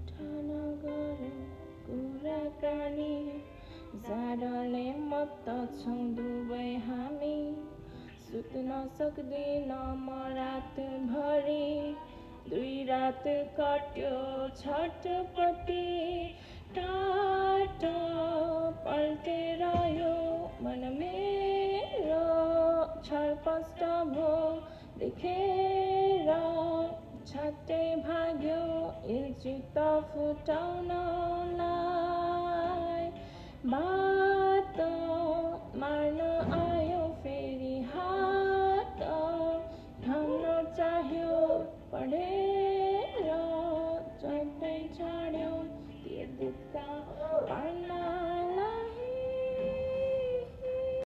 ठान गरौँ कुराकानी जाडोले मत्त छौँ दुवै हामी सुत्न सक्दिन म रातभरि दुई रात कट्यो छटपटी टाढा पल्टेर यो मन मेरो छरपष्ट भो देखेर छात्तै भाग्यो चित्त फुटाउनलाई